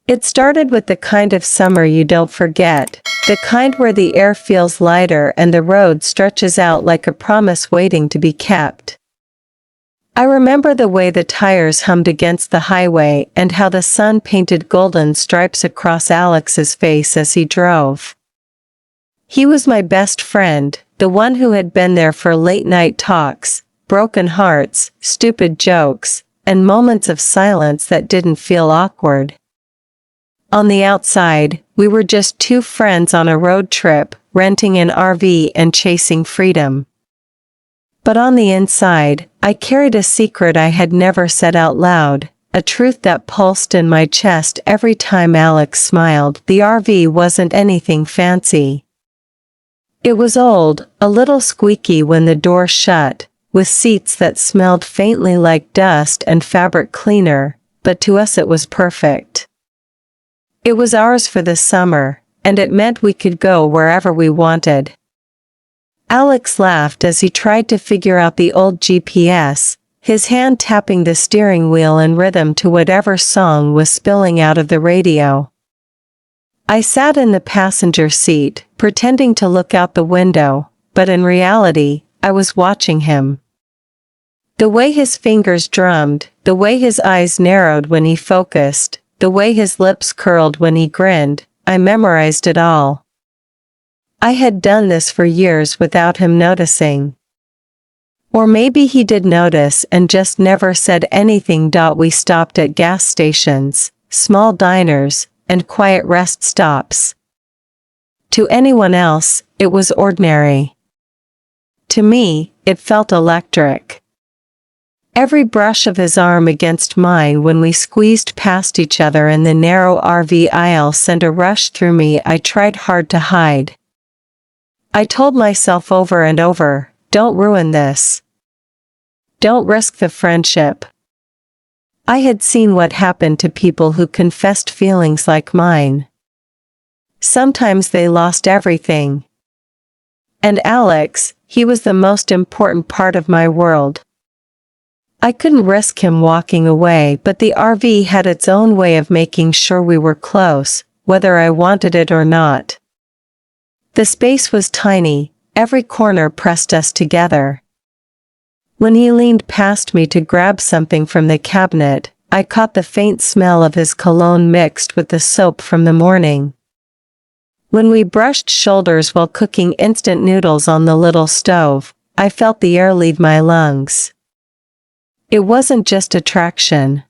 It started with the kind of summer you don't forget, the kind where the air feels lighter and the road stretches out like a promise waiting to be kept. I remember the way the tires hummed against the highway and how the sun painted golden stripes across Alex's face as he drove. He was my best friend, the one who had been there for late-night talks, broken hearts, stupid jokes, and moments of silence that didn't feel awkward. On the outside, we were just two friends on a road trip, renting an RV and chasing freedom. But on the inside, I carried a secret I had never said out loud, a truth that pulsed in my chest every time Alex smiled. The RV wasn't anything fancy. It was old, a little squeaky when the door shut, with seats that smelled faintly like dust and fabric cleaner, but to us it was perfect. It was ours for the summer, and it meant we could go wherever we wanted. Alex laughed as he tried to figure out the old GPS, his hand tapping the steering wheel in rhythm to whatever song was spilling out of the radio. I sat in the passenger seat, pretending to look out the window, but in reality, I was watching him. The way his fingers drummed, the way his eyes narrowed when he focused, the way his lips curled when he grinned, I memorized it all. I had done this for years without him noticing. Or maybe he did notice and just never said anything. We stopped at gas stations, small diners, and quiet rest stops. To anyone else, it was ordinary. To me, it felt electric. Every brush of his arm against mine when we squeezed past each other in the narrow RV aisle sent a rush through me I tried hard to hide. I told myself over and over, don't ruin this. Don't risk the friendship. I had seen what happened to people who confessed feelings like mine. Sometimes they lost everything. And Alex, he was the most important part of my world. I couldn't risk him walking away, but the RV had its own way of making sure we were close, whether I wanted it or not. The space was tiny, every corner pressed us together. When he leaned past me to grab something from the cabinet, I caught the faint smell of his cologne mixed with the soap from the morning. When we brushed shoulders while cooking instant noodles on the little stove, I felt the air leave my lungs. It wasn't just attraction.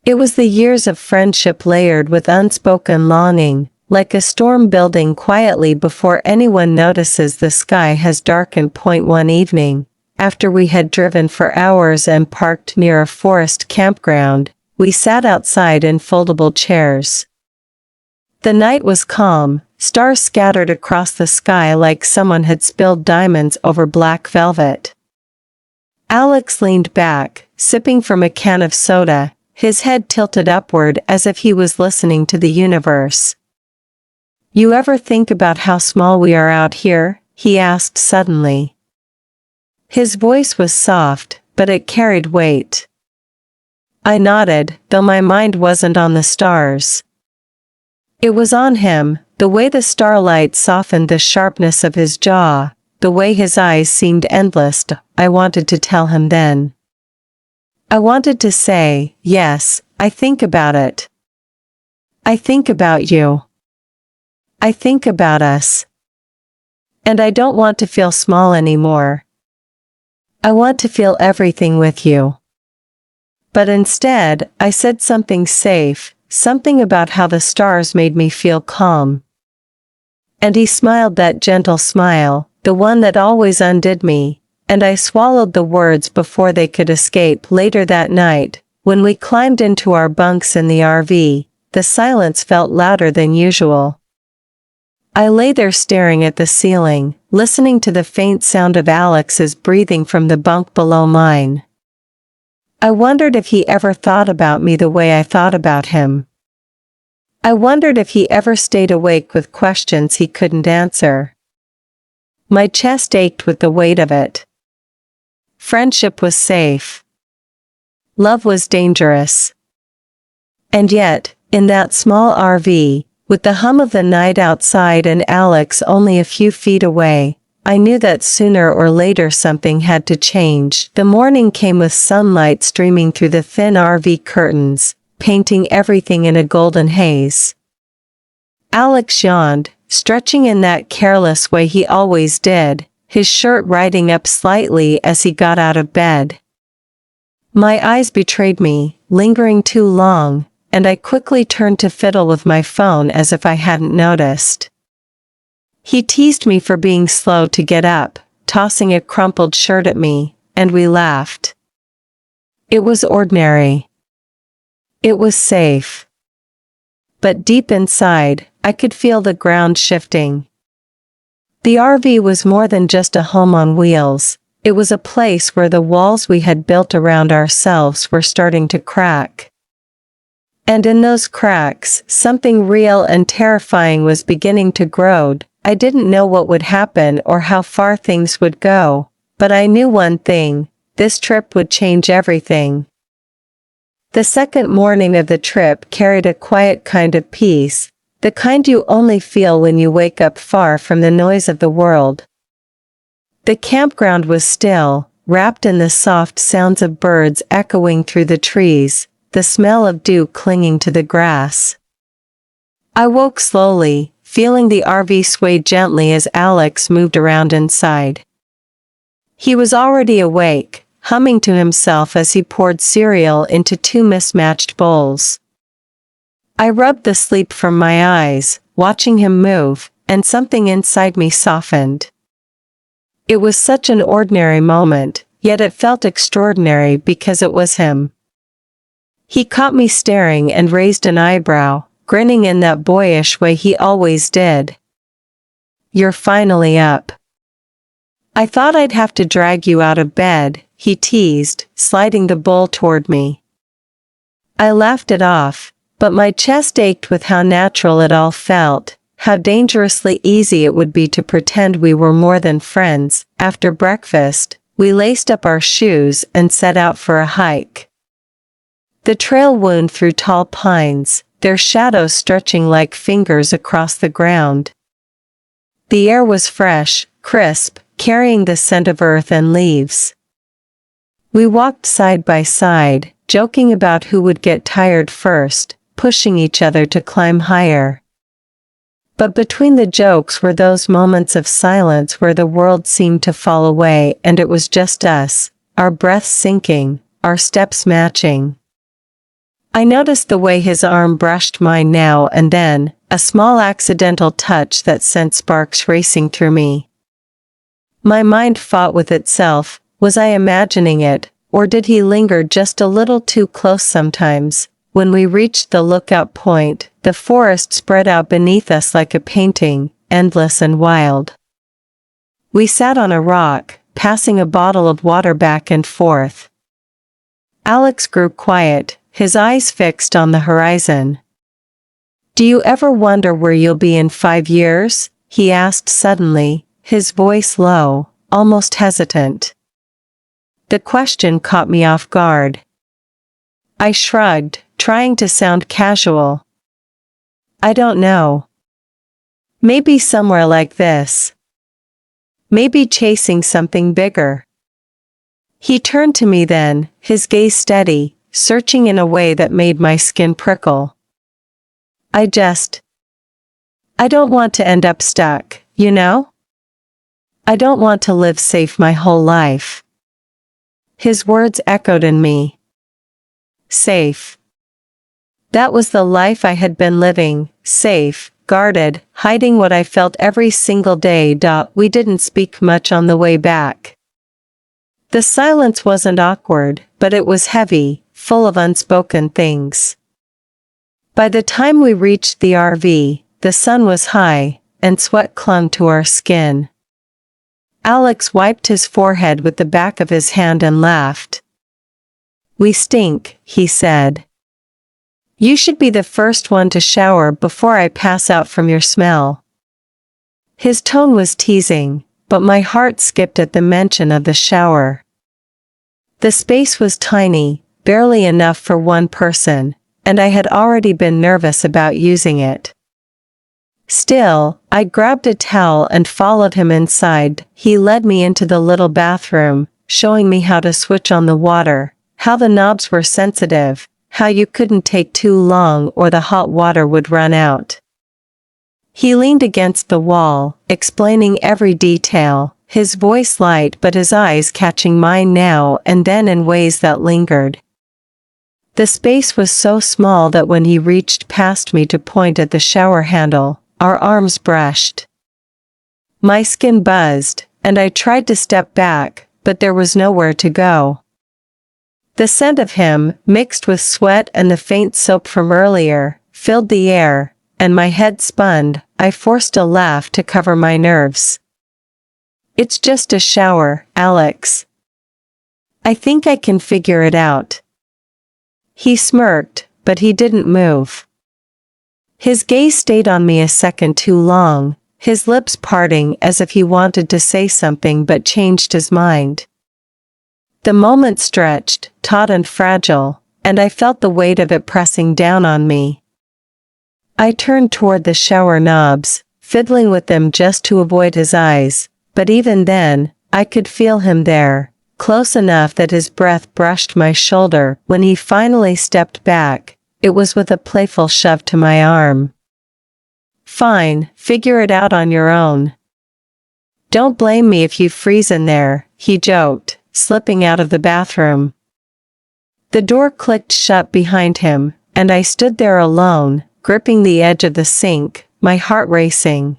It was the years of friendship layered with unspoken longing, like a storm building quietly before anyone notices. The sky has darkened. One evening, after we had driven for hours and parked near a forest campground, we sat outside in foldable chairs. The night was calm, stars scattered across the sky like someone had spilled diamonds over black velvet. Alex leaned back, sipping from a can of soda, his head tilted upward as if he was listening to the universe. You ever think about how small we are out here? He asked suddenly. His voice was soft, but it carried weight. I nodded, though my mind wasn't on the stars. It was on him, the way the starlight softened the sharpness of his jaw, the way his eyes seemed endless. I wanted to tell him then. I wanted to say, yes, I think about it. I think about you. I think about us. And I don't want to feel small anymore. I want to feel everything with you. But instead, I said something safe, something about how the stars made me feel calm. And he smiled that gentle smile, the one that always undid me, and I swallowed the words before they could escape. Later that night, when we climbed into our bunks in the RV, the silence felt louder than usual. I lay there staring at the ceiling, listening to the faint sound of Alex's breathing from the bunk below mine. I wondered if he ever thought about me the way I thought about him. I wondered if he ever stayed awake with questions he couldn't answer. My chest ached with the weight of it. Friendship was safe. Love was dangerous. And yet, In that small RV, with the hum of the night outside and Alex only a few feet away, I knew that sooner or later something had to change. The morning came with sunlight streaming through the thin RV curtains, painting everything in a golden haze. Alex yawned, stretching in that careless way he always did, his shirt riding up slightly as he got out of bed. My eyes betrayed me, lingering too long, and I quickly turned to fiddle with my phone as if I hadn't noticed. He teased me for being slow to get up, tossing a crumpled shirt at me, and we laughed. It was ordinary. It was safe. But deep inside, I could feel the ground shifting. The RV was more than just a home on wheels. It was a place where the walls we had built around ourselves were starting to crack. And in those cracks, something real and terrifying was beginning to grow. I didn't know what would happen or how far things would go, but I knew one thing: this trip would change everything. The second morning of the trip carried a quiet kind of peace, the kind you only feel when you wake up far from the noise of the world. The campground was still, wrapped in the soft sounds of birds echoing through the trees, the smell of dew clinging to the grass. I woke slowly, feeling the RV sway gently as Alex moved around inside. He was already awake, humming to himself as he poured cereal into two mismatched bowls. I rubbed the sleep from my eyes, watching him move, and something inside me softened. It was such an ordinary moment, yet it felt extraordinary because it was him. He caught me staring and raised an eyebrow, grinning in that boyish way he always did. "You're finally up. I thought I'd have to drag you out of bed," he teased, sliding the bowl toward me. I laughed it off, but my chest ached with how natural it all felt, how dangerously easy it would be to pretend we were more than friends. After breakfast, we laced up our shoes and set out for a hike. The trail wound through tall pines, their shadows stretching like fingers across the ground. The air was fresh, crisp, carrying the scent of earth and leaves. We walked side by side, joking about who would get tired first, pushing each other to climb higher. But between the jokes were those moments of silence where the world seemed to fall away and it was just us, our breaths sinking, our steps matching. I noticed the way his arm brushed mine now and then, a small accidental touch that sent sparks racing through me. My mind fought with itself. Was I imagining it, or did he linger just a little too close sometimes? When we reached the lookout point, the forest spread out beneath us like a painting, endless and wild. We sat on a rock, passing a bottle of water back and forth. Alex grew quiet, his eyes fixed on the horizon. "Do you ever wonder where you'll be in 5 years?" he asked suddenly, his voice low, almost hesitant. The question caught me off guard. I shrugged, trying to sound casual. "I don't know. Maybe somewhere like this. Maybe chasing something bigger." He turned to me then, his gaze steady, searching in a way that made my skin prickle. I don't want to end up stuck, you know? I don't want to live safe my whole life." His words echoed in me. Safe. That was the life I had been living, safe, guarded, hiding what I felt every single day. We didn't speak much on the way back. The silence wasn't awkward, but it was heavy, full of unspoken things. By the time we reached the RV, the sun was high, and sweat clung to our skin. Alex wiped his forehead with the back of his hand and laughed. "We stink," he said. "You should be the first one to shower before I pass out from your smell." His tone was teasing, but my heart skipped at the mention of the shower. The space was tiny, barely enough for one person, and I had already been nervous about using it. Still, I grabbed a towel and followed him inside. He led me into the little bathroom, showing me how to switch on the water, how the knobs were sensitive, how you couldn't take too long or the hot water would run out. He leaned against the wall, explaining every detail, his voice light but his eyes catching mine now and then in ways that lingered. The space was so small that when he reached past me to point at the shower handle, our arms brushed. My skin buzzed, and I tried to step back, but there was nowhere to go. The scent of him, mixed with sweat and the faint soap from earlier, filled the air, and my head spun. I forced a laugh to cover my nerves. "It's just a shower, Alex. I think I can figure it out." He smirked, but he didn't move. His gaze stayed on me a second too long, his lips parting as if he wanted to say something but changed his mind. The moment stretched, taut and fragile, and I felt the weight of it pressing down on me. I turned toward the shower knobs, fiddling with them just to avoid his eyes, but even then, I could feel him there, close enough that his breath brushed my shoulder. When he finally stepped back, it was with a playful shove to my arm. "Fine, figure it out on your own. Don't blame me if you freeze in there," he joked, slipping out of the bathroom. The door clicked shut behind him, and I stood there alone, gripping the edge of the sink, my heart racing.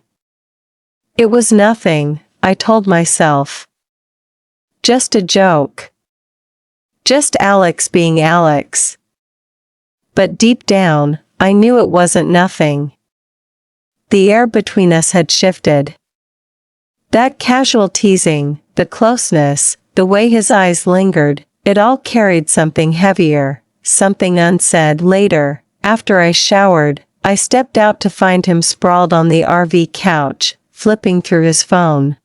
It was nothing, I told myself. Just a joke. Just Alex being Alex. But deep down, I knew it wasn't nothing. The air between us had shifted. That casual teasing, the closeness, the way his eyes lingered, it all carried something heavier, something unsaid. Later, after I showered, I stepped out to find him sprawled on the RV couch, flipping through his phone.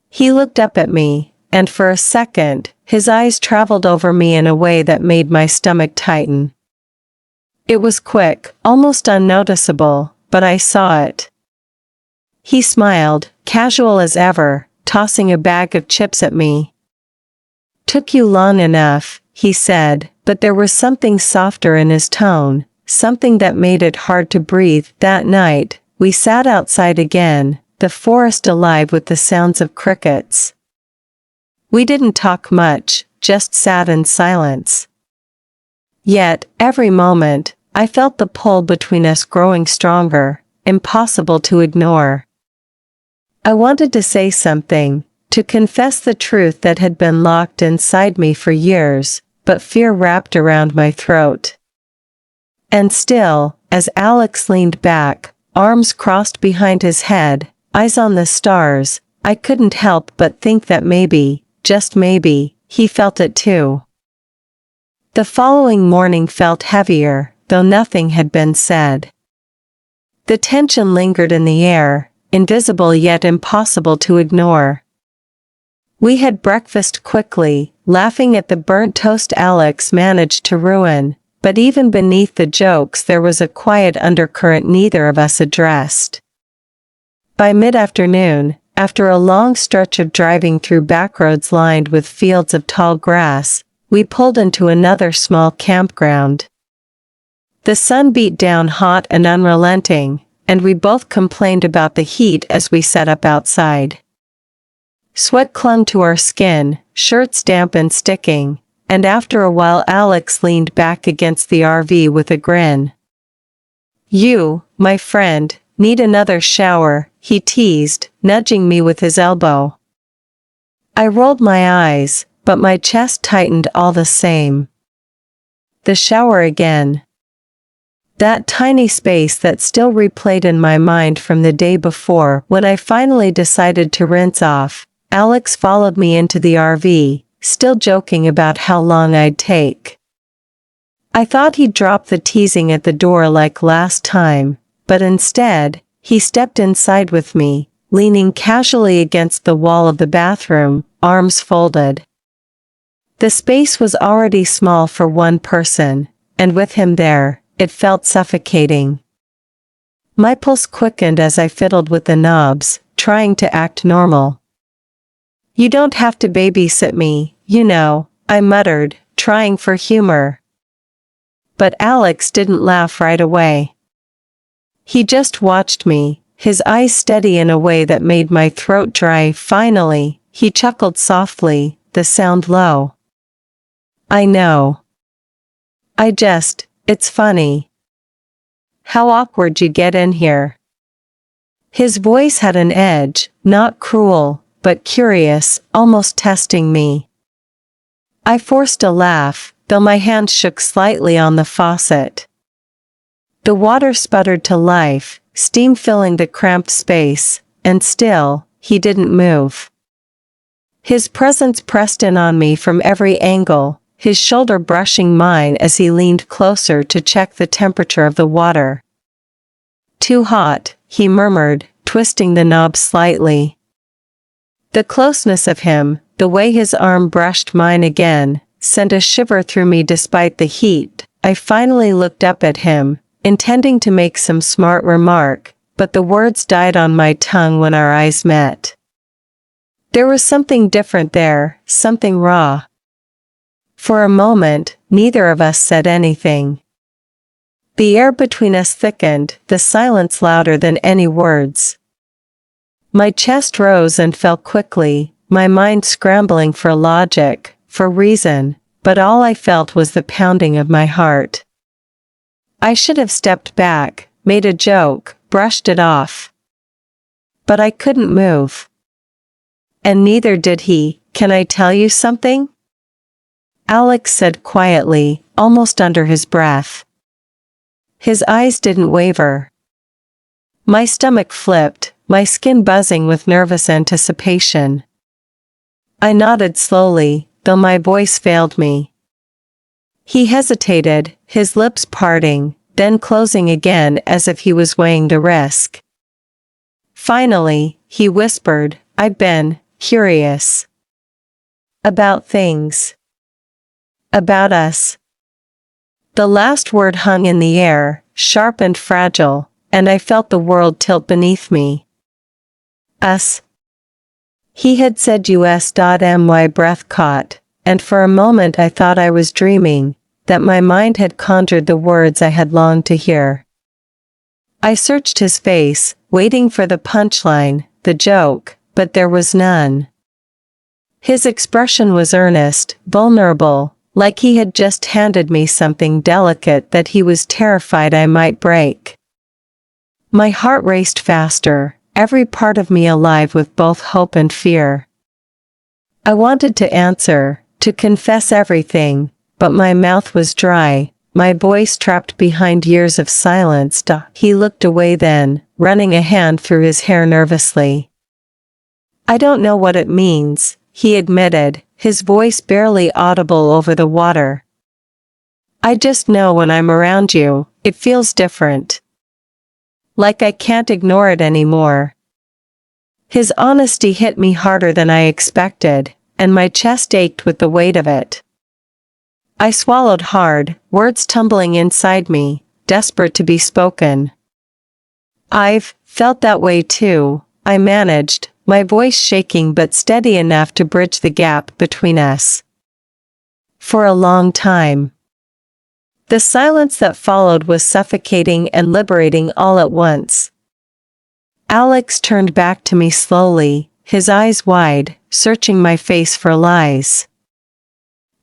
He looked up at me, and for a second, his eyes traveled over me in a way that made my stomach tighten. It was quick, almost unnoticeable, but I saw it. He smiled, casual as ever, tossing a bag of chips at me. "Took you long enough," he said, but there was something softer in his tone, something that made it hard to breathe. That night, we sat outside again, the forest alive with the sounds of crickets. We didn't talk much, just sat in silence. Yet, every moment, I felt the pull between us growing stronger, impossible to ignore. I wanted to say something, to confess the truth that had been locked inside me for years, but fear wrapped around my throat. And still, as Alex leaned back, arms crossed behind his head, eyes on the stars, I couldn't help but think that maybe, just maybe, he felt it too. The following morning felt heavier, though nothing had been said. The tension lingered in the air, invisible yet impossible to ignore. We had breakfast quickly, laughing at the burnt toast Alex managed to ruin, but even beneath the jokes there was a quiet undercurrent neither of us addressed. By mid-afternoon, after a long stretch of driving through backroads lined with fields of tall grass, we pulled into another small campground. The sun beat down hot and unrelenting, and we both complained about the heat as we set up outside. Sweat clung to our skin, shirts damp and sticking, and after a while Alex leaned back against the RV with a grin. "You, my friend, need another shower," he teased, nudging me with his elbow. I rolled my eyes, but my chest tightened all the same. The shower again. That tiny space that still replayed in my mind from the day before. When I finally decided to rinse off, Alex followed me into the RV, still joking about how long I'd take. I thought he'd drop the teasing at the door like last time, but instead, he stepped inside with me, leaning casually against the wall of the bathroom, arms folded. The space was already small for one person, and with him there, it felt suffocating. My pulse quickened as I fiddled with the knobs, trying to act normal. "You don't have to babysit me, you know," I muttered, trying for humor. But Alex didn't laugh right away. He just watched me, his eyes steady in a way that made my throat dry. Finally, he chuckled softly, the sound low. "I know. It's funny. How awkward you get in here." His voice had an edge, not cruel, but curious, almost testing me. I forced a laugh, though my hand shook slightly on the faucet. The water sputtered to life, steam filling the cramped space, and still, he didn't move. His presence pressed in on me from every angle, his shoulder brushing mine as he leaned closer to check the temperature of the water. "Too hot," he murmured, twisting the knob slightly. The closeness of him, the way his arm brushed mine again, sent a shiver through me despite the heat. I finally looked up at him, intending to make some smart remark, but the words died on my tongue when our eyes met. There was something different there, something raw. For a moment, neither of us said anything. The air between us thickened, the silence louder than any words. My chest rose and fell quickly, my mind scrambling for logic, for reason, but all I felt was the pounding of my heart. I should have stepped back, made a joke, brushed it off. But I couldn't move. And neither did he. "Can I tell you something?" Alex said quietly, almost under his breath. His eyes didn't waver. My stomach flipped, my skin buzzing with nervous anticipation. I nodded slowly, though my voice failed me. He hesitated, his lips parting, then closing again as if he was weighing the risk. Finally, he whispered, "I've been curious. About things. About us." The last word hung in the air, sharp and fragile, and I felt the world tilt beneath me. Us. He had said US.my breath caught, and for a moment I thought I was dreaming, that my mind had conjured the words I had longed to hear. I searched his face, waiting for the punchline, the joke, but there was none. His expression was earnest, vulnerable, like he had just handed me something delicate that he was terrified I might break. My heart raced faster, every part of me alive with both hope and fear. I wanted to answer, to confess everything, but my mouth was dry, my voice trapped behind years of silence. He looked away then, running a hand through his hair nervously. "I don't know what it means," he admitted, his voice barely audible over the water. "I just know when I'm around you, it feels different. Like I can't ignore it anymore." His honesty hit me harder than I expected, and my chest ached with the weight of it. I swallowed hard, words tumbling inside me, desperate to be spoken. "I've felt that way too," I managed, my voice shaking but steady enough to bridge the gap between us. For a long time. The silence that followed was suffocating and liberating all at once. Alex turned back to me slowly, his eyes wide, searching my face for lies.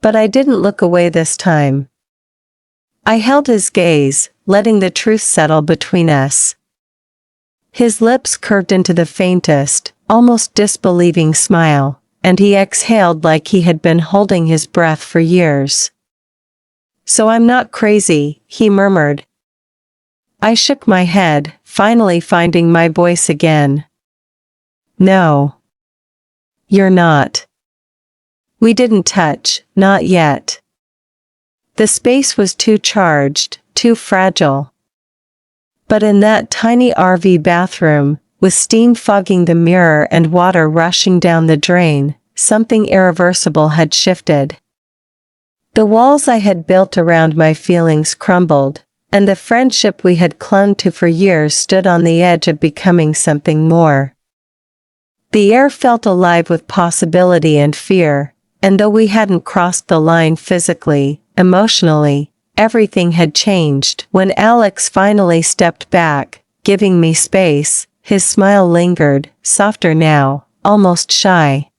But I didn't look away this time. I held his gaze, letting the truth settle between us. His lips curved into the faintest, almost disbelieving smile, and he exhaled like he had been holding his breath for years. "So I'm not crazy," he murmured. I shook my head, finally finding my voice again. "No. You're not. We didn't touch, not yet." The space was too charged, too fragile. But in that tiny RV bathroom, with steam fogging the mirror and water rushing down the drain, something irreversible had shifted. The walls I had built around my feelings crumbled, and the friendship we had clung to for years stood on the edge of becoming something more. The air felt alive with possibility and fear, and though we hadn't crossed the line physically, emotionally, everything had changed. When Alex finally stepped back, giving me space, his smile lingered, softer now, almost shy.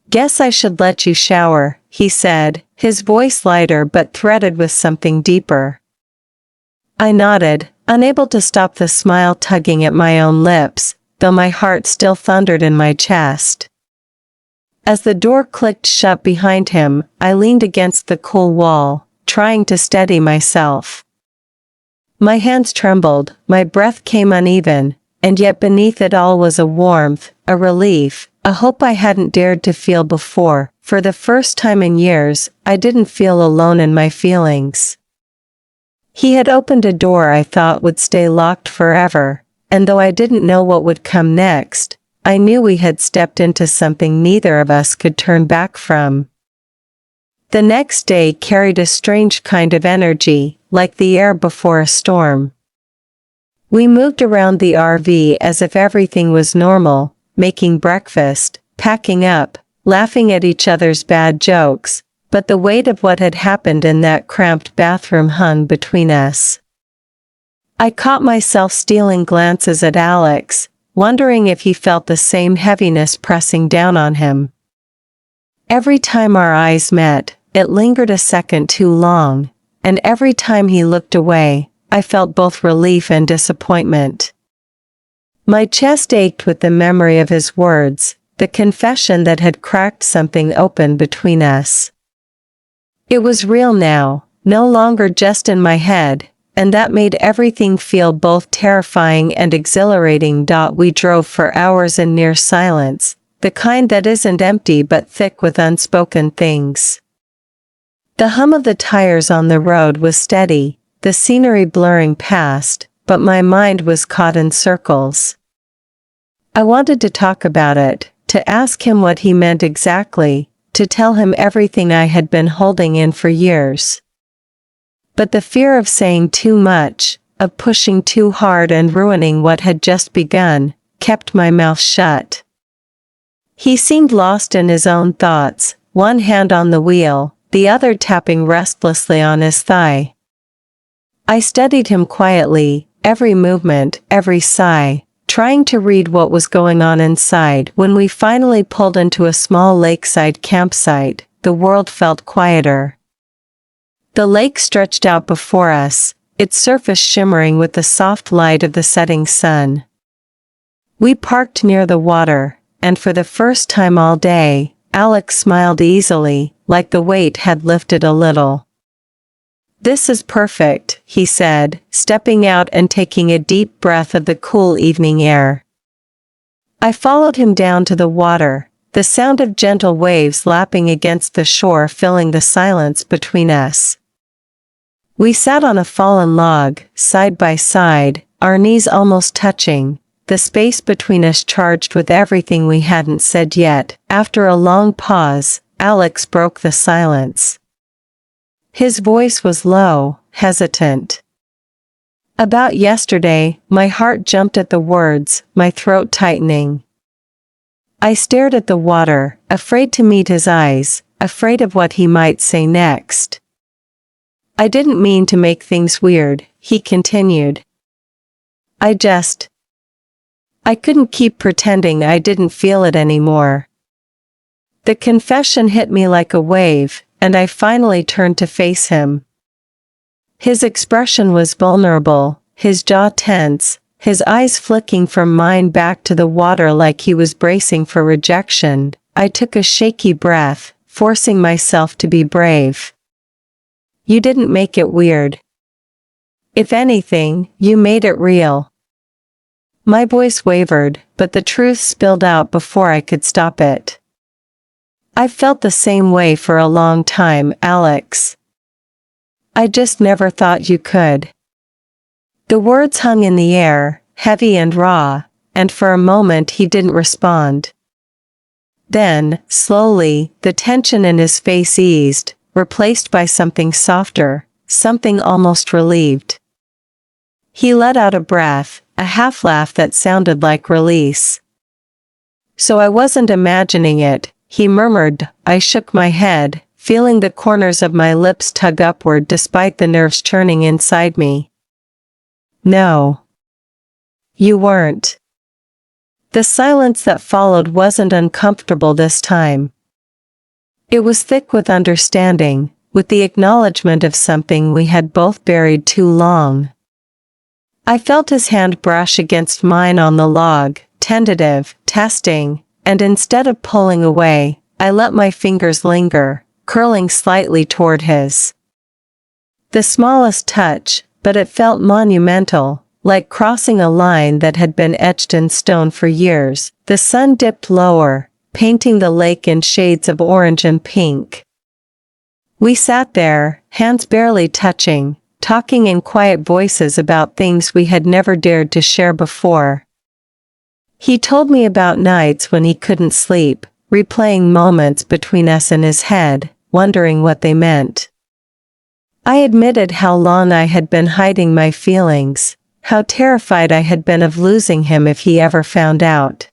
"Guess I should let you shower," he said, his voice lighter but threaded with something deeper. I nodded, unable to stop the smile tugging at my own lips, though my heart still thundered in my chest. As the door clicked shut behind him, I leaned against the cool wall, trying to steady myself. My hands trembled, my breath came uneven, and yet beneath it all was a warmth, a relief, a hope I hadn't dared to feel before. For the first time in years, I didn't feel alone in my feelings. He had opened a door I thought would stay locked forever, and though I didn't know what would come next, I knew we had stepped into something neither of us could turn back from. The next day carried a strange kind of energy, like the air before a storm. We moved around the RV as if everything was normal, making breakfast, packing up, laughing at each other's bad jokes, but the weight of what had happened in that cramped bathroom hung between us. I caught myself stealing glances at Alex, wondering if he felt the same heaviness pressing down on him. Every time our eyes met, it lingered a second too long, and every time he looked away, I felt both relief and disappointment. My chest ached with the memory of his words, the confession that had cracked something open between us. It was real now, no longer just in my head, and that made everything feel both terrifying and exhilarating. We drove for hours in near silence, the kind that isn't empty but thick with unspoken things. The hum of the tires on the road was steady, the scenery blurring past, but my mind was caught in circles. I wanted to talk about it, to ask him what he meant exactly, to tell him everything I had been holding in for years. But the fear of saying too much, of pushing too hard and ruining what had just begun, kept my mouth shut. He seemed lost in his own thoughts, one hand on the wheel, the other tapping restlessly on his thigh. I studied him quietly, every movement, every sigh, trying to read what was going on inside. When we finally pulled into a small lakeside campsite, the world felt quieter. The lake stretched out before us, its surface shimmering with the soft light of the setting sun. We parked near the water, and for the first time all day, Alex smiled easily, like the weight had lifted a little. "This is perfect," he said, stepping out and taking a deep breath of the cool evening air. I followed him down to the water, the sound of gentle waves lapping against the shore filling the silence between us. We sat on a fallen log, side by side, our knees almost touching, the space between us charged with everything we hadn't said yet. After a long pause, Alex broke the silence. His voice was low, hesitant. "About yesterday," my heart jumped at the words, my throat tightening. I stared at the water, afraid to meet his eyes, afraid of what he might say next. "I didn't mean to make things weird," he continued. I couldn't keep pretending I didn't feel it anymore. The confession hit me like a wave, and I finally turned to face him. His expression was vulnerable, his jaw tense, his eyes flicking from mine back to the water like he was bracing for rejection. I took a shaky breath, forcing myself to be brave. "You didn't make it weird. If anything, you made it real." My voice wavered, but the truth spilled out before I could stop it. "I felt the same way for a long time, Alex. I just never thought you could." The words hung in the air, heavy and raw, and for a moment he didn't respond. Then, slowly, the tension in his face eased, replaced by something softer, something almost relieved. He let out a breath, a half-laugh that sounded like release. "So I wasn't imagining it," he murmured. I shook my head, feeling the corners of my lips tug upward despite the nerves churning inside me. "No. You weren't." The silence that followed wasn't uncomfortable this time. It was thick with understanding, with the acknowledgement of something we had both buried too long. I felt his hand brush against mine on the log, tentative, testing, and instead of pulling away, I let my fingers linger, curling slightly toward his. The smallest touch, but it felt monumental, like crossing a line that had been etched in stone for years. The sun dipped lower, painting the lake in shades of orange and pink. We sat there, hands barely touching, talking in quiet voices about things we had never dared to share before. He told me about nights when he couldn't sleep, replaying moments between us in his head, wondering what they meant. I admitted how long I had been hiding my feelings, how terrified I had been of losing him if he ever found out.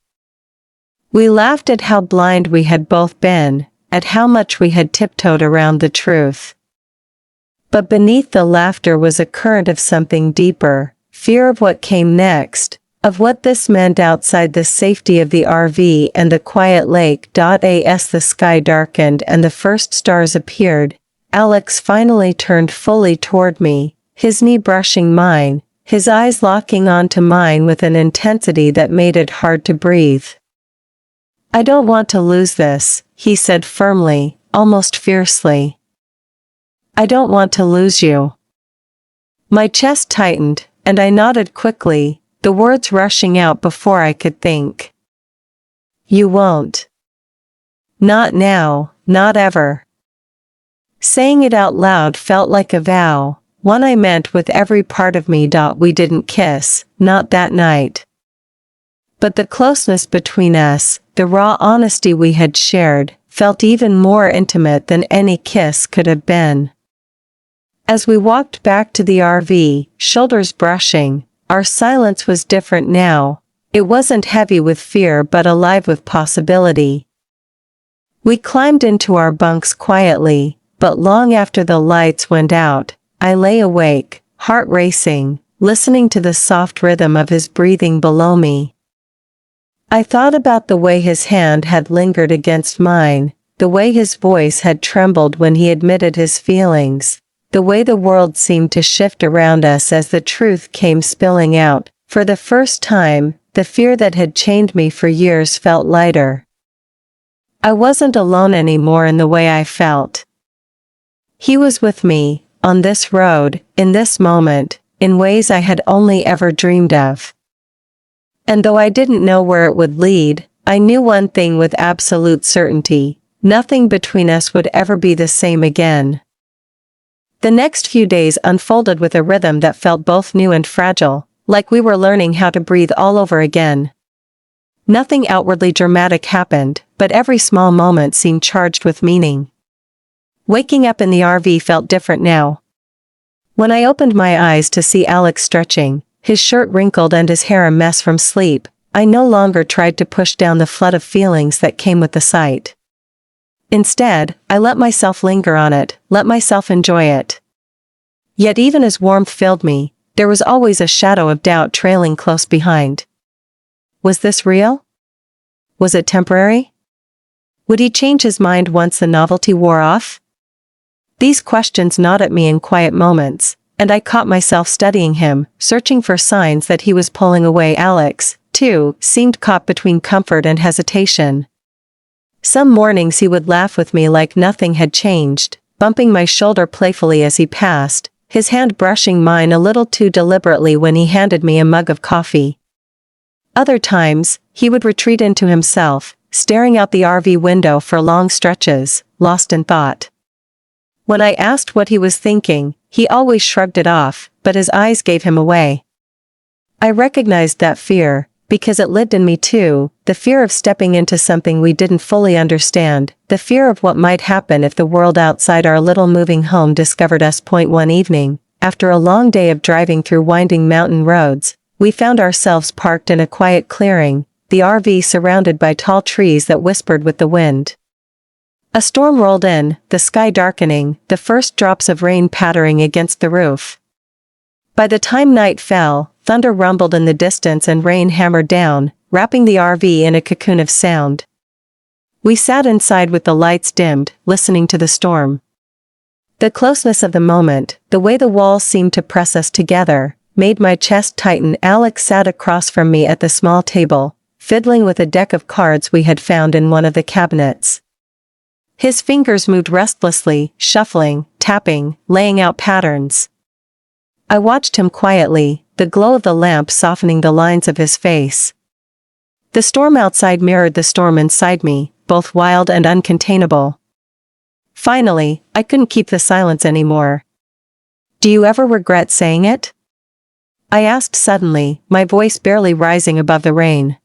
We laughed at how blind we had both been, at how much we had tiptoed around the truth. But beneath the laughter was a current of something deeper, fear of what came next, of what this meant outside the safety of the RV and the quiet lake. As the sky darkened and the first stars appeared, Alex finally turned fully toward me, his knee brushing mine, his eyes locking onto mine with an intensity that made it hard to breathe. "I don't want to lose this," he said firmly, almost fiercely. "I don't want to lose you." My chest tightened, and I nodded quickly, the words rushing out before I could think. "You won't. Not now, not ever." Saying it out loud felt like a vow, one I meant with every part of me. We didn't kiss, not that night. But the closeness between us, the raw honesty we had shared, felt even more intimate than any kiss could have been. As we walked back to the RV, shoulders brushing, our silence was different now. It wasn't heavy with fear but alive with possibility. We climbed into our bunks quietly, but long after the lights went out, I lay awake, heart racing, listening to the soft rhythm of his breathing below me. I thought about the way his hand had lingered against mine, the way his voice had trembled when he admitted his feelings, the way the world seemed to shift around us as the truth came spilling out. For the first time, the fear that had chained me for years felt lighter. I wasn't alone anymore in the way I felt. He was with me, on this road, in this moment, in ways I had only ever dreamed of. And though I didn't know where it would lead, I knew one thing with absolute certainty: nothing between us would ever be the same again. The next few days unfolded with a rhythm that felt both new and fragile, like we were learning how to breathe all over again. Nothing outwardly dramatic happened, but every small moment seemed charged with meaning. Waking up in the RV felt different now. When I opened my eyes to see Alex stretching, his shirt wrinkled and his hair a mess from sleep, I no longer tried to push down the flood of feelings that came with the sight. Instead, I let myself linger on it, let myself enjoy it. Yet even as warmth filled me, there was always a shadow of doubt trailing close behind. Was this real? Was it temporary? Would he change his mind once the novelty wore off? These questions gnawed at me in quiet moments, and I caught myself studying him, searching for signs that he was pulling away. Alex, too, seemed caught between comfort and hesitation. Some mornings he would laugh with me like nothing had changed, bumping my shoulder playfully as he passed, his hand brushing mine a little too deliberately when he handed me a mug of coffee. Other times, he would retreat into himself, staring out the RV window for long stretches, lost in thought. When I asked what he was thinking, he always shrugged it off, but his eyes gave him away. I recognized that fear, because it lived in me too, the fear of stepping into something we didn't fully understand, the fear of what might happen if the world outside our little moving home discovered us. One evening, after a long day of driving through winding mountain roads, we found ourselves parked in a quiet clearing, the RV surrounded by tall trees that whispered with the wind. A storm rolled in, the sky darkening, the first drops of rain pattering against the roof. By the time night fell, thunder rumbled in the distance and rain hammered down, wrapping the RV in a cocoon of sound. We sat inside with the lights dimmed, listening to the storm. The closeness of the moment, the way the walls seemed to press us together, made my chest tighten. Alex sat across from me at the small table, fiddling with a deck of cards we had found in one of the cabinets. His fingers moved restlessly, shuffling, tapping, laying out patterns. I watched him quietly, the glow of the lamp softening the lines of his face. The storm outside mirrored the storm inside me, both wild and uncontainable. Finally, I couldn't keep the silence anymore. "Do you ever regret saying it?" I asked suddenly, my voice barely rising above the rain.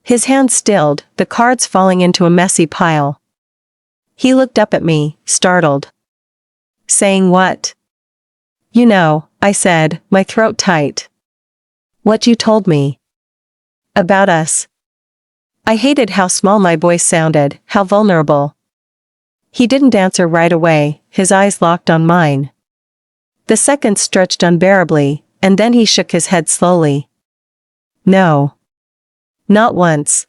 His hand stilled, the cards falling into a messy pile. He looked up at me, startled. "Saying what?" "You know," I said, my throat tight. "What you told me. About us." I hated how small my voice sounded, how vulnerable. He didn't answer right away, his eyes locked on mine. The seconds stretched unbearably, and then he shook his head slowly. "No. Not once."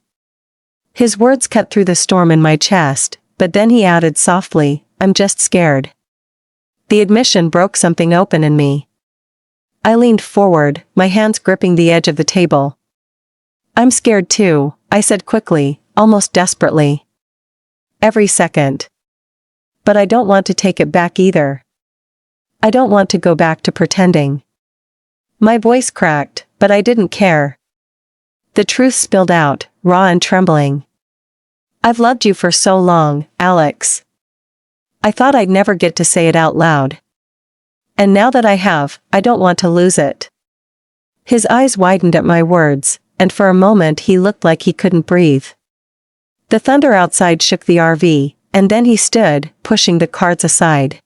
His words cut through the storm in my chest, but then he added softly, "I'm just scared." The admission broke something open in me. I leaned forward, my hands gripping the edge of the table. "I'm scared too," I said quickly, almost desperately. "Every second. But I don't want to take it back either. I don't want to go back to pretending." My voice cracked, but I didn't care. The truth spilled out, raw and trembling. "I've loved you for so long, Alex. I thought I'd never get to say it out loud. And now that I have, I don't want to lose it." His eyes widened at my words, and for a moment he looked like he couldn't breathe. The thunder outside shook the RV, and then he stood, pushing the cards aside.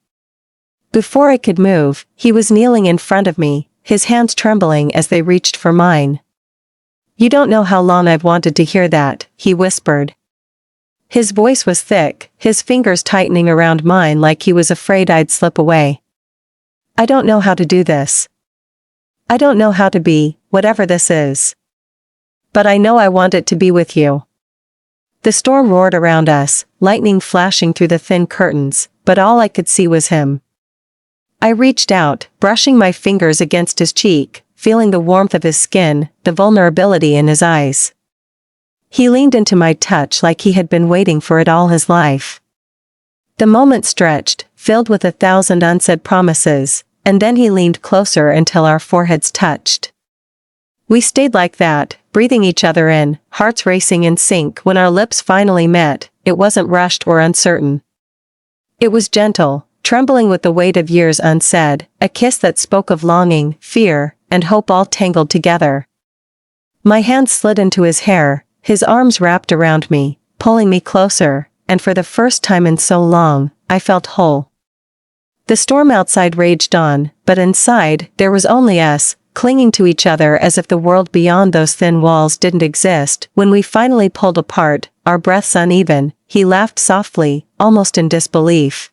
Before I could move, he was kneeling in front of me, his hands trembling as they reached for mine. "You don't know how long I've wanted to hear that," he whispered. His voice was thick, his fingers tightening around mine like he was afraid I'd slip away. "I don't know how to do this. I don't know how to be, whatever this is. But I know I want it to be with you." The storm roared around us, lightning flashing through the thin curtains, but all I could see was him. I reached out, brushing my fingers against his cheek, feeling the warmth of his skin, the vulnerability in his eyes. He leaned into my touch like he had been waiting for it all his life. The moment stretched, filled with 1,000 unsaid promises, and then he leaned closer until our foreheads touched. We stayed like that, breathing each other in, hearts racing in sync. When our lips finally met, it wasn't rushed or uncertain. It was gentle, trembling with the weight of years unsaid, a kiss that spoke of longing, fear, and hope all tangled together. My hand slid into his hair, his arms wrapped around me, pulling me closer, and for the first time in so long, I felt whole. The storm outside raged on, but inside, there was only us, clinging to each other as if the world beyond those thin walls didn't exist. When we finally pulled apart, our breaths uneven, he laughed softly, almost in disbelief.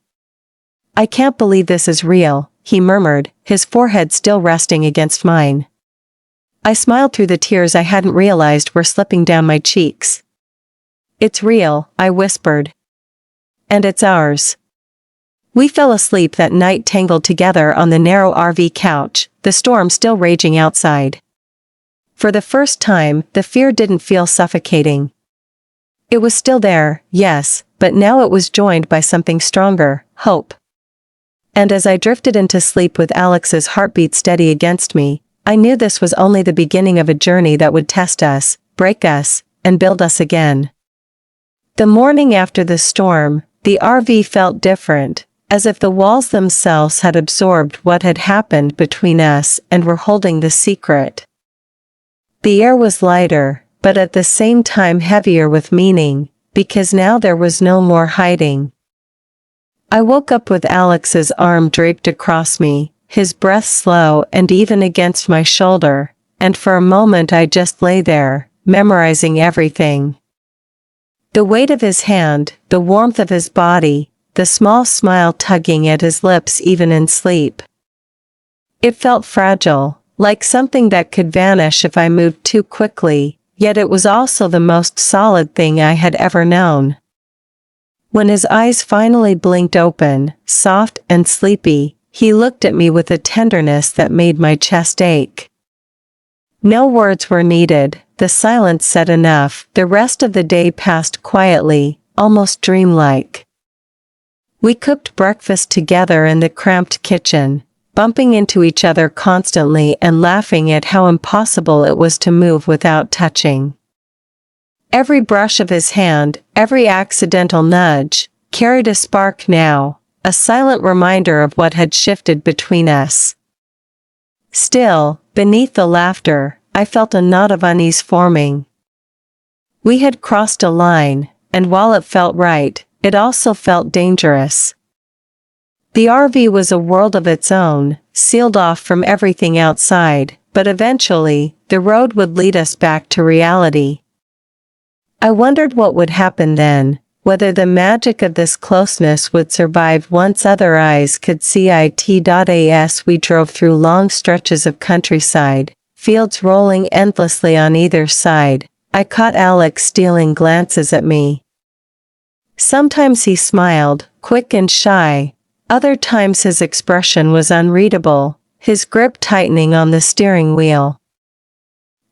"I can't believe this is real," he murmured, his forehead still resting against mine. I smiled through the tears I hadn't realized were slipping down my cheeks. "It's real," I whispered. "And it's ours." We fell asleep that night tangled together on the narrow RV couch, the storm still raging outside. For the first time, the fear didn't feel suffocating. It was still there, yes, but now it was joined by something stronger, hope. And as I drifted into sleep with Alex's heartbeat steady against me, I knew this was only the beginning of a journey that would test us, break us, and build us again. The morning after the storm, the RV felt different, as if the walls themselves had absorbed what had happened between us and were holding the secret. The air was lighter, but at the same time heavier with meaning, because now there was no more hiding. I woke up with Alex's arm draped across me, his breath slow and even against my shoulder, and for a moment I just lay there, memorizing everything. The weight of his hand, the warmth of his body, the small smile tugging at his lips even in sleep. It felt fragile, like something that could vanish if I moved too quickly, yet it was also the most solid thing I had ever known. When his eyes finally blinked open, soft and sleepy, he looked at me with a tenderness that made my chest ache. No words were needed, the silence said enough. The rest of the day passed quietly, almost dreamlike. We cooked breakfast together in the cramped kitchen, bumping into each other constantly and laughing at how impossible it was to move without touching. Every brush of his hand, every accidental nudge, carried a spark now, a silent reminder of what had shifted between us. Still, beneath the laughter, I felt a knot of unease forming. We had crossed a line, and while it felt right, it also felt dangerous. The RV was a world of its own, sealed off from everything outside, but eventually, the road would lead us back to reality. I wondered what would happen then, whether the magic of this closeness would survive once other eyes could see it. As we drove through long stretches of countryside, fields rolling endlessly on either side, I caught Alex stealing glances at me. Sometimes he smiled, quick and shy, other times his expression was unreadable, his grip tightening on the steering wheel.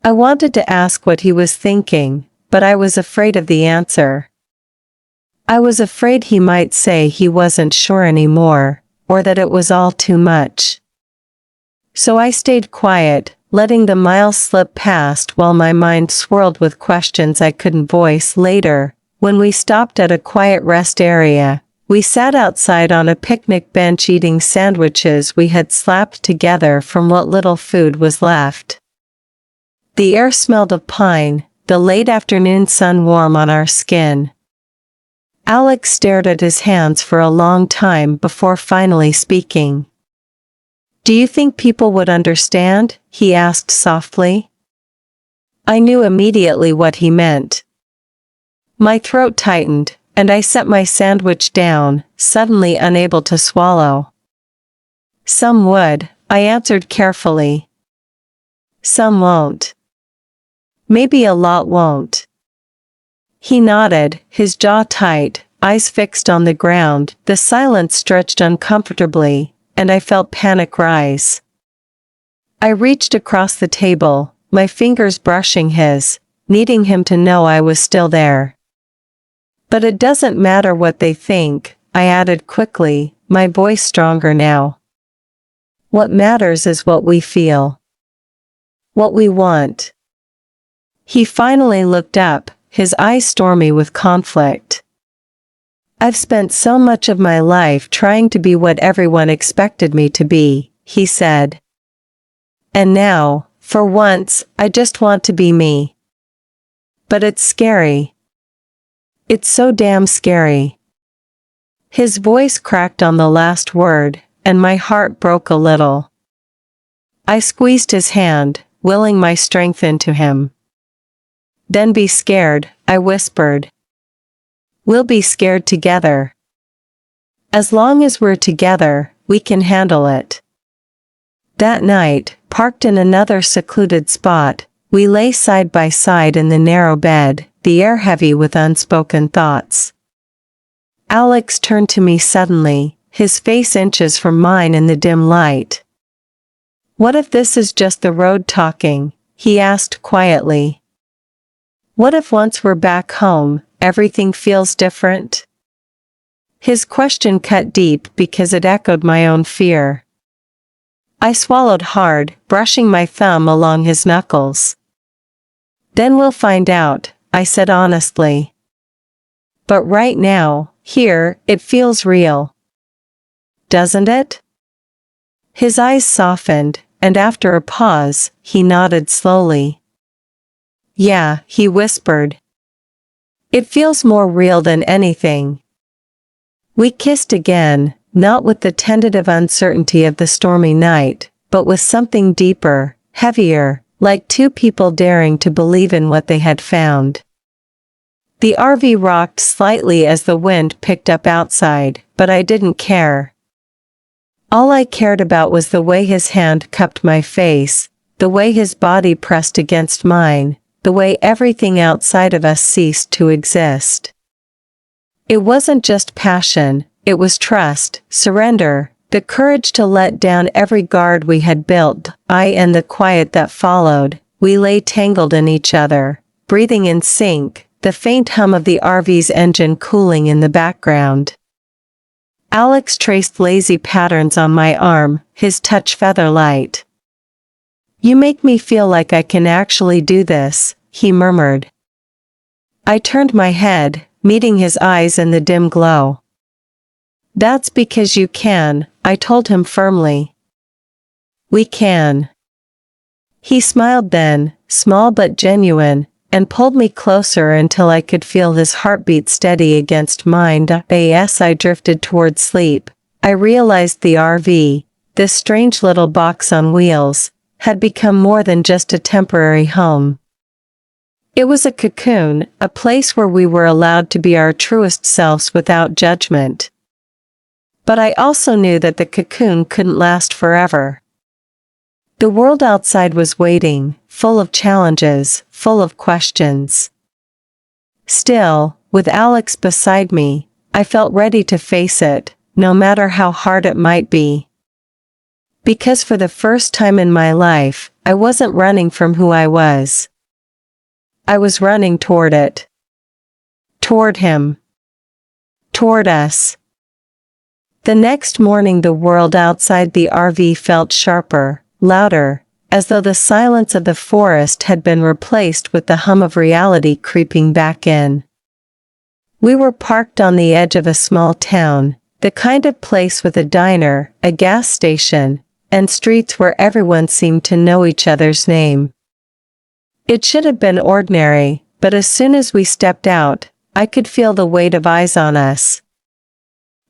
I wanted to ask what he was thinking, but I was afraid of the answer. I was afraid he might say he wasn't sure anymore, or that it was all too much. So I stayed quiet, letting the miles slip past while my mind swirled with questions I couldn't voice. Later, when we stopped at a quiet rest area, we sat outside on a picnic bench eating sandwiches we had slapped together from what little food was left. The air smelled of pine, the late afternoon sun warm on our skin. Alex stared at his hands for a long time before finally speaking. "Do you think people would understand?" he asked softly. I knew immediately what he meant. My throat tightened, and I set my sandwich down, suddenly unable to swallow. "Some would," I answered carefully. "Some won't. Maybe a lot won't." He nodded, his jaw tight, eyes fixed on the ground. The silence stretched uncomfortably, and I felt panic rise. I reached across the table, my fingers brushing his, needing him to know I was still there. "But it doesn't matter what they think," I added quickly, my voice stronger now. "What matters is what we feel. What we want." He finally looked up, his eyes stormy with conflict. "I've spent so much of my life trying to be what everyone expected me to be," he said. "And now, for once, I just want to be me. But it's scary. It's so damn scary." His voice cracked on the last word, and my heart broke a little. I squeezed his hand, willing my strength into him. "Then be scared," I whispered. "We'll be scared together. As long as we're together, we can handle it." That night, parked in another secluded spot, we lay side by side in the narrow bed, the air heavy with unspoken thoughts. Alex turned to me suddenly, his face inches from mine in the dim light. "What if this is just the road talking?" he asked quietly. "What if once we're back home, everything feels different?" His question cut deep because it echoed my own fear. I swallowed hard, brushing my thumb along his knuckles. "Then we'll find out," I said honestly. "But right now, here, it feels real. Doesn't it?" His eyes softened, and after a pause, he nodded slowly. Yeah, he whispered. It feels more real than anything. We kissed again, not with the tentative uncertainty of the stormy night, but with something deeper, heavier, like two people daring to believe in what they had found. The RV rocked slightly as the wind picked up outside, but I didn't care. All I cared about was the way his hand cupped my face, the way his body pressed against mine, the way everything outside of us ceased to exist. It wasn't just passion, it was trust, surrender, the courage to let down every guard we had built. In the quiet that followed, we lay tangled in each other, breathing in sync, the faint hum of the RV's engine cooling in the background. Alex traced lazy patterns on my arm, his touch feather-light. You make me feel like I can actually do this, he murmured. I turned my head, meeting his eyes in the dim glow. That's because you can, I told him firmly. We can. He smiled then, small but genuine, and pulled me closer until I could feel his heartbeat steady against mine. As I drifted toward sleep, I realized the RV, this strange little box on wheels, had become more than just a temporary home. It was a cocoon, a place where we were allowed to be our truest selves without judgment. But I also knew that the cocoon couldn't last forever. The world outside was waiting, full of challenges, full of questions. Still, with Alex beside me, I felt ready to face it, no matter how hard it might be. Because for the first time in my life, I wasn't running from who I was. I was running toward it. Toward him. Toward us. The next morning the world outside the RV felt sharper, louder, as though the silence of the forest had been replaced with the hum of reality creeping back in. We were parked on the edge of a small town, the kind of place with a diner, a gas station, and streets where everyone seemed to know each other's name. It should have been ordinary, but as soon as we stepped out, I could feel the weight of eyes on us.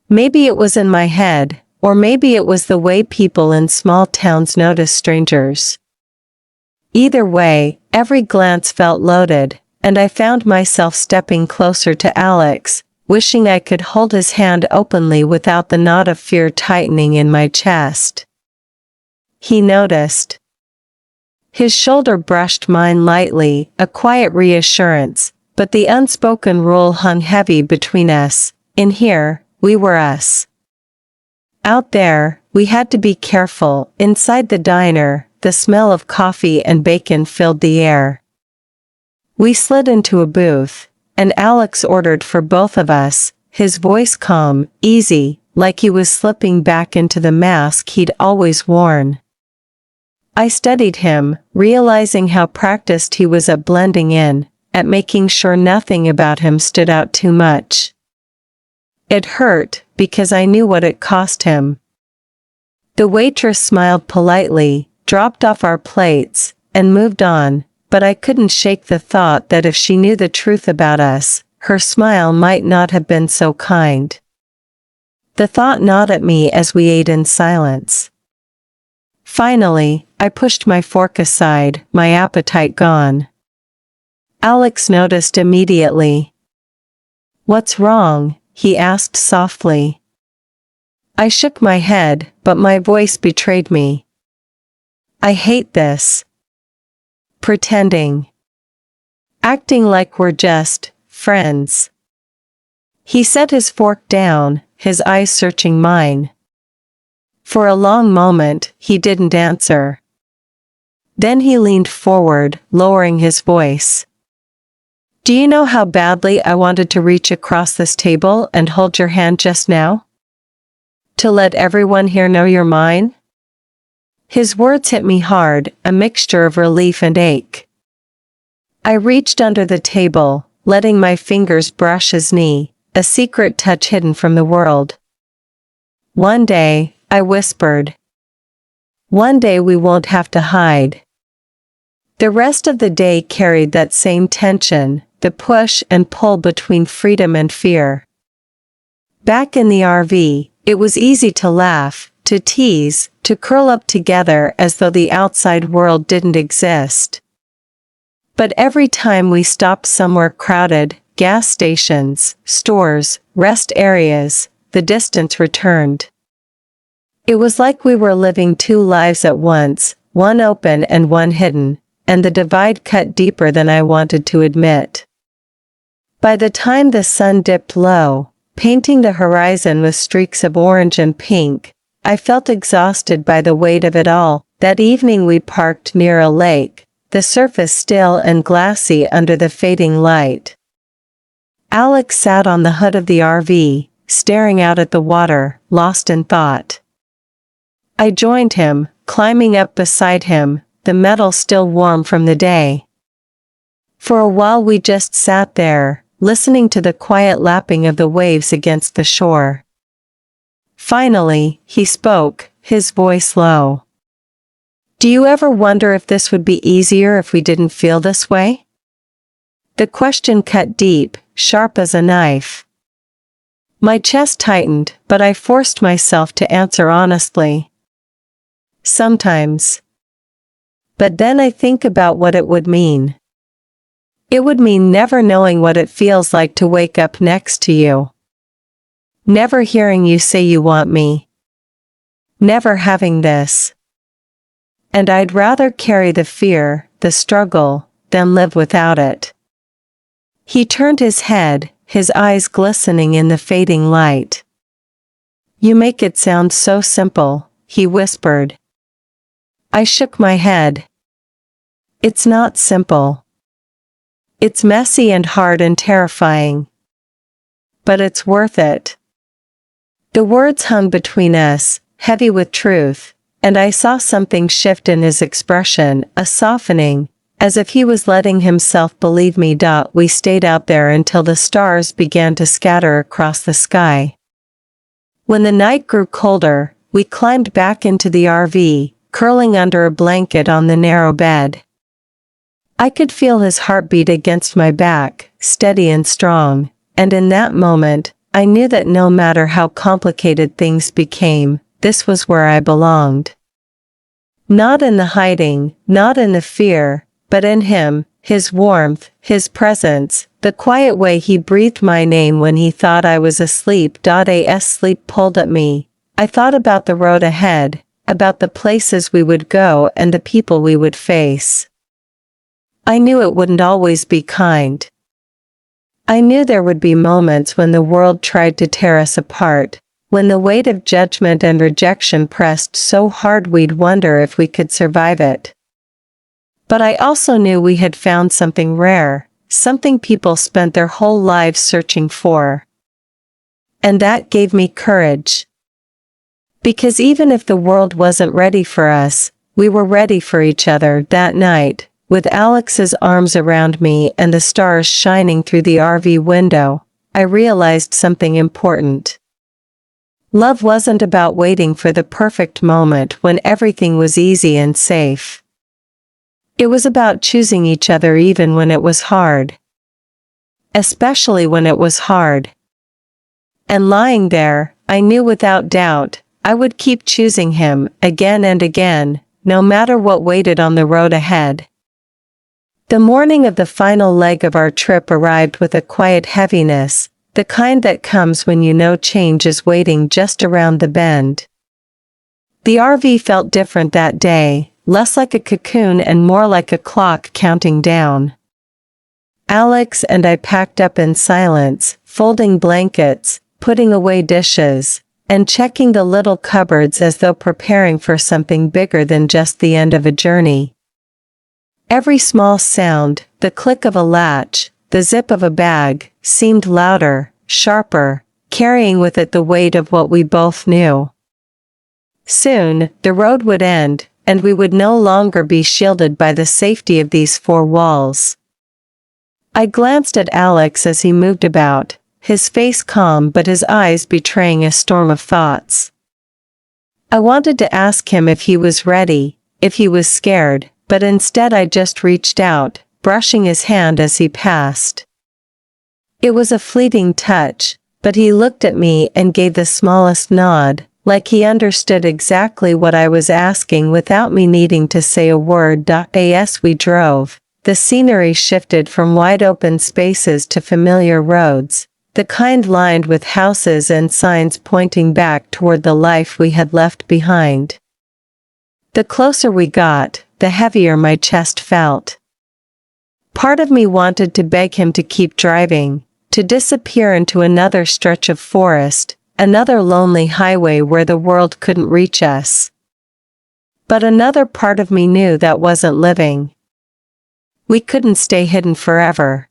Maybe it was in my head, or maybe it was the way people in small towns notice strangers. Either way, every glance felt loaded, and I found myself stepping closer to Alex, wishing I could hold his hand openly without the knot of fear tightening in my chest. He noticed. His shoulder brushed mine lightly, a quiet reassurance, but the unspoken rule hung heavy between us. In here, we were us. Out there, we had to be careful. Inside the diner, the smell of coffee and bacon filled the air. We slid into a booth, and Alex ordered for both of us, his voice calm, easy, like he was slipping back into the mask he'd always worn. I studied him, realizing how practiced he was at blending in, at making sure nothing about him stood out too much. It hurt, because I knew what it cost him. The waitress smiled politely, dropped off our plates, and moved on, but I couldn't shake the thought that if she knew the truth about us, her smile might not have been so kind. The thought gnawed at me as we ate in silence. Finally, I pushed my fork aside, my appetite gone. Alex noticed immediately. "What's wrong?" he asked softly. I shook my head, but my voice betrayed me. "I hate this. Pretending. Acting like we're just friends." He set his fork down, his eyes searching mine. For a long moment, he didn't answer. Then he leaned forward, lowering his voice. "Do you know how badly I wanted to reach across this table and hold your hand just now? To let everyone here know you're mine?" His words hit me hard, a mixture of relief and ache. I reached under the table, letting my fingers brush his knee, a secret touch hidden from the world. "One day," I whispered. "One day we won't have to hide." The rest of the day carried that same tension, the push and pull between freedom and fear. Back in the RV, it was easy to laugh, to tease, to curl up together as though the outside world didn't exist. But every time we stopped somewhere crowded, gas stations, stores, rest areas, the distance returned. It was like we were living two lives at once, one open and one hidden, and the divide cut deeper than I wanted to admit. By the time the sun dipped low, painting the horizon with streaks of orange and pink, I felt exhausted by the weight of it all. That evening we parked near a lake, the surface still and glassy under the fading light. Alex sat on the hood of the RV, staring out at the water, lost in thought. I joined him, climbing up beside him, the metal still warm from the day. For a while we just sat there, listening to the quiet lapping of the waves against the shore. Finally, he spoke, his voice low. "Do you ever wonder if this would be easier if we didn't feel this way?" The question cut deep, sharp as a knife. My chest tightened, but I forced myself to answer honestly. Sometimes. But then I think about what it would mean. It would mean never knowing what it feels like to wake up next to you. Never hearing you say you want me. Never having this. And I'd rather carry the fear, the struggle, than live without it. He turned his head, his eyes glistening in the fading light. "You make it sound so simple," he whispered. I shook my head. "It's not simple. It's messy and hard and terrifying. But it's worth it." The words hung between us, heavy with truth, and I saw something shift in his expression, a softening, as if he was letting himself believe me. We stayed out there until the stars began to scatter across the sky. When the night grew colder, we climbed back into the RV, curling under a blanket on the narrow bed. I could feel his heartbeat against my back, steady and strong, and in that moment, I knew that no matter how complicated things became, this was where I belonged. Not in the hiding, not in the fear, but in him, his warmth, his presence, the quiet way he breathed my name when he thought I was asleep. As sleep pulled at me, I thought about the road ahead, about the places we would go and the people we would face. I knew it wouldn't always be kind. I knew there would be moments when the world tried to tear us apart, when the weight of judgment and rejection pressed so hard we'd wonder if we could survive it. But I also knew we had found something rare, something people spent their whole lives searching for. And that gave me courage. Because even if the world wasn't ready for us, we were ready for each other. That night, with Alex's arms around me and the stars shining through the RV window, I realized something important. Love wasn't about waiting for the perfect moment when everything was easy and safe. It was about choosing each other even when it was hard. Especially when it was hard. And lying there, I knew without doubt, I would keep choosing him, again and again, no matter what waited on the road ahead. The morning of the final leg of our trip arrived with a quiet heaviness, the kind that comes when you know change is waiting just around the bend. The RV felt different that day, less like a cocoon and more like a clock counting down. Alex and I packed up in silence, folding blankets, putting away dishes, and checking the little cupboards as though preparing for something bigger than just the end of a journey. Every small sound, the click of a latch, the zip of a bag, seemed louder, sharper, carrying with it the weight of what we both knew. Soon, the road would end, and we would no longer be shielded by the safety of these four walls. I glanced at Alex as he moved about, his face calm but his eyes betraying a storm of thoughts. I wanted to ask him if he was ready, if he was scared, but instead I just reached out, brushing his hand as he passed. It was a fleeting touch, but he looked at me and gave the smallest nod, like he understood exactly what I was asking without me needing to say a word. As we drove, the scenery shifted from wide-open spaces to familiar roads, the kind lined with houses and signs pointing back toward the life we had left behind. The closer we got, the heavier my chest felt. Part of me wanted to beg him to keep driving, to disappear into another stretch of forest, another lonely highway where the world couldn't reach us. But another part of me knew that wasn't living. We couldn't stay hidden forever.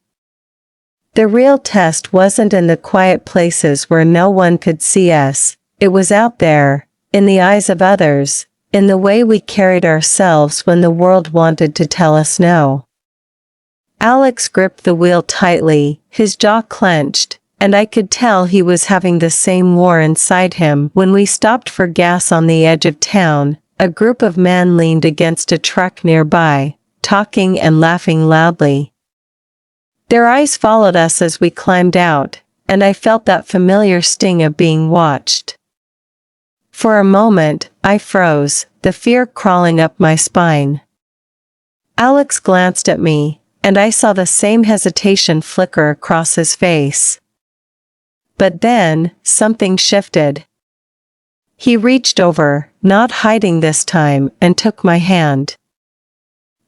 The real test wasn't in the quiet places where no one could see us, it was out there, in the eyes of others, in the way we carried ourselves when the world wanted to tell us no. Alex gripped the wheel tightly, his jaw clenched, and I could tell he was having the same war inside him. When we stopped for gas on the edge of town, a group of men leaned against a truck nearby, talking and laughing loudly. Their eyes followed us as we climbed out, and I felt that familiar sting of being watched. For a moment, I froze, the fear crawling up my spine. Alex glanced at me, and I saw the same hesitation flicker across his face. But then, something shifted. He reached over, not hiding this time, and took my hand.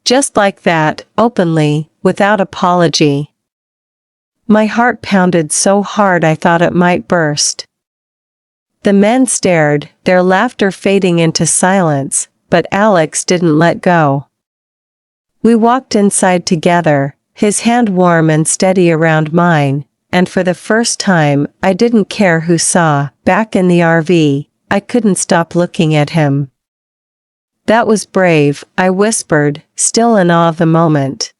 Just like that, openly, without apology. My heart pounded so hard I thought it might burst. The men stared, their laughter fading into silence, but Alex didn't let go. We walked inside together, his hand warm and steady around mine, and for the first time, I didn't care who saw. Back in the RV, I couldn't stop looking at him. That was brave, I whispered, still in awe of the moment.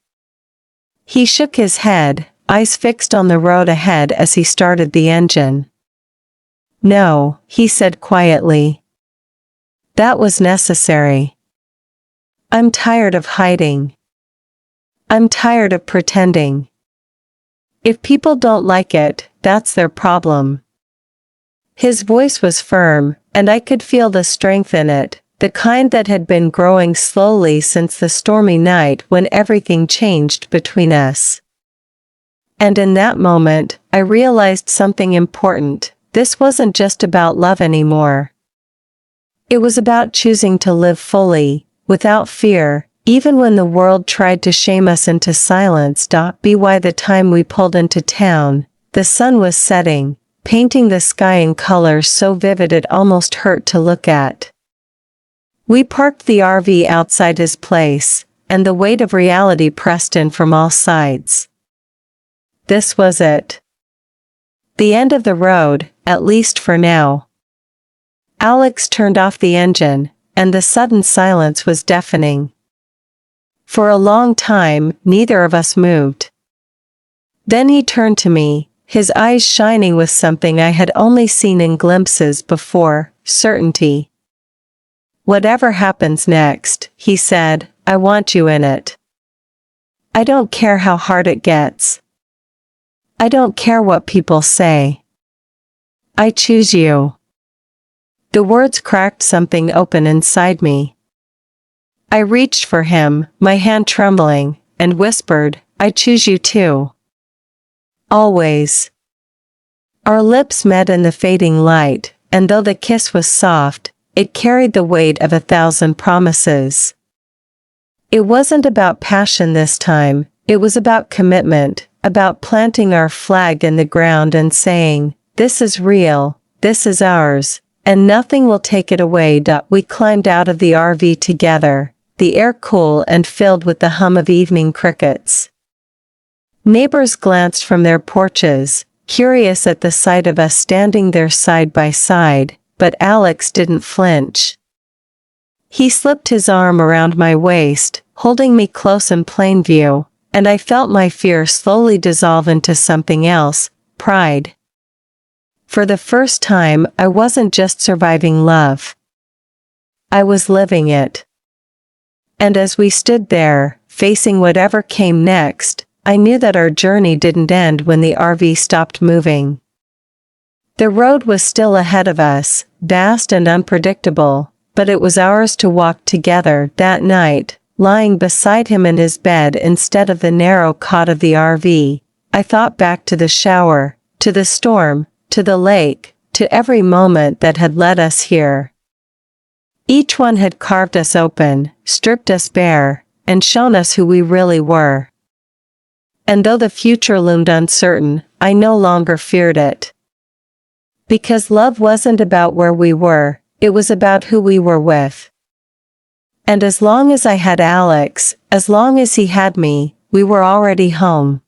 He shook his head, eyes fixed on the road ahead as he started the engine. No, he said quietly. That was necessary. I'm tired of hiding. I'm tired of pretending. If people don't like it, that's their problem. His voice was firm, and I could feel the strength in it, the kind that had been growing slowly since the stormy night when everything changed between us. And in that moment, I realized something important. This wasn't just about love anymore. It was about choosing to live fully, without fear, even when the world tried to shame us into silence. By the time we pulled into town, the sun was setting, painting the sky in colors so vivid it almost hurt to look at. We parked the RV outside his place, and the weight of reality pressed in from all sides. This was it. The end of the road, at least for now. Alex turned off the engine, and the sudden silence was deafening. For a long time, neither of us moved. Then he turned to me, his eyes shining with something I had only seen in glimpses before, certainty. Whatever happens next, he said, I want you in it. I don't care how hard it gets. I don't care what people say. I choose you. The words cracked something open inside me. I reached for him, my hand trembling, and whispered, I choose you too. Always. Our lips met in the fading light, and though the kiss was soft, it carried the weight of 1,000 promises. It wasn't about passion this time, it was about commitment, about planting our flag in the ground and saying, this is real, this is ours, and nothing will take it away. We climbed out of the RV together, the air cool and filled with the hum of evening crickets. Neighbors glanced from their porches, curious at the sight of us standing there side by side, but Alex didn't flinch. He slipped his arm around my waist, holding me close in plain view, and I felt my fear slowly dissolve into something else, pride. For the first time, I wasn't just surviving love. I was living it. And as we stood there, facing whatever came next, I knew that our journey didn't end when the RV stopped moving. The road was still ahead of us, vast and unpredictable, but it was ours to walk together that night, lying beside him in his bed instead of the narrow cot of the RV. I thought back to the shower, to the storm, to the lake, to every moment that had led us here. Each one had carved us open, stripped us bare, and shown us who we really were. And though the future loomed uncertain, I no longer feared it. Because love wasn't about where we were, it was about who we were with. And as long as I had Alex, as long as he had me, we were already home.